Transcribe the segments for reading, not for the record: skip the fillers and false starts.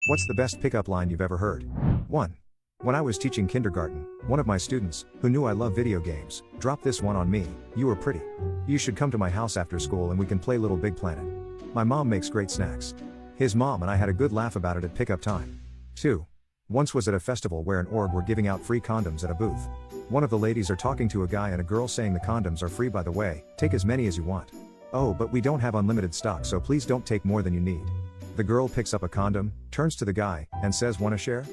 What's the best pickup line you've ever heard? 1. When I was teaching kindergarten, one of my students, who knew I love video games, dropped this one on me: "You are pretty. You should come to my house after school and we can play Little Big Planet. My mom makes great snacks." His mom and I had a good laugh about it at pickup time. 2. Once was at a festival where an org were giving out free condoms at a booth. One of the ladies are talking to a guy and a girl saying, "The condoms are free by the way, take as many as you want." "Oh, but we don't have unlimited stock, so please don't take more than you need." The girl picks up a condom, turns to the guy, and says, "Wanna share?"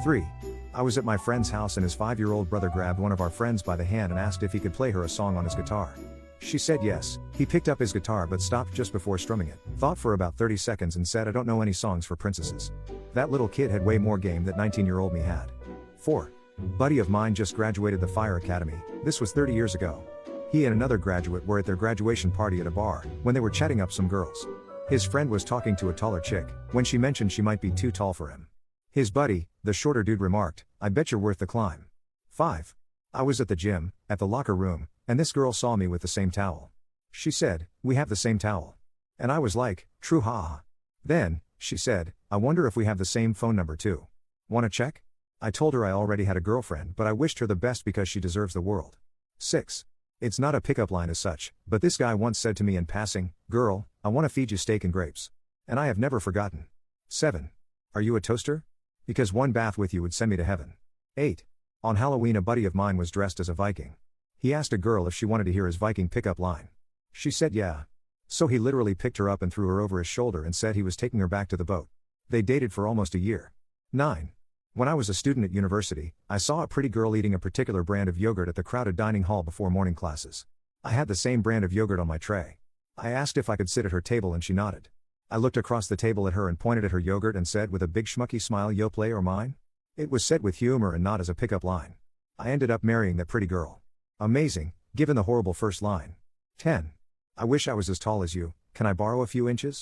3. I was at my friend's house and his 5-year-old brother grabbed one of our friends by the hand and asked if he could play her a song on his guitar. She said yes. He picked up his guitar but stopped just before strumming it, thought for about 30 seconds and said, "I don't know any songs for princesses." That little kid had way more game than 19-year-old me had. 4. Buddy of mine just graduated the fire academy. This was 30 years ago. He and another graduate were at their graduation party at a bar, when they were chatting up some girls. His friend was talking to a taller chick, when she mentioned she might be too tall for him. His buddy, the shorter dude, remarked, "I bet you're worth the climb." 5. I was at the gym, at the locker room, and this girl saw me with the same towel. She said, "We have the same towel." And I was like, "True, haha." Then, she said, "I wonder if we have the same phone number too. Wanna check?" I told her I already had a girlfriend, but I wished her the best because she deserves the world. 6. It's not a pickup line as such, but this guy once said to me in passing, "Girl, I wanna feed you steak and grapes." And I have never forgotten. 7. Are you a toaster? Because one bath with you would send me to heaven. 8. On Halloween, a buddy of mine was dressed as a Viking. He asked a girl if she wanted to hear his Viking pickup line. She said yeah. So he literally picked her up and threw her over his shoulder and said he was taking her back to the boat. They dated for almost a year. 9. When I was a student at university, I saw a pretty girl eating a particular brand of yogurt at the crowded dining hall before morning classes. I had the same brand of yogurt on my tray. I asked if I could sit at her table and she nodded. I looked across the table at her and pointed at her yogurt and said with a big schmucky smile, "Yo, play or mine?" It was said with humor and not as a pickup line. I ended up marrying that pretty girl. Amazing, given the horrible first line. 10. I wish I was as tall as you, can I borrow a few inches?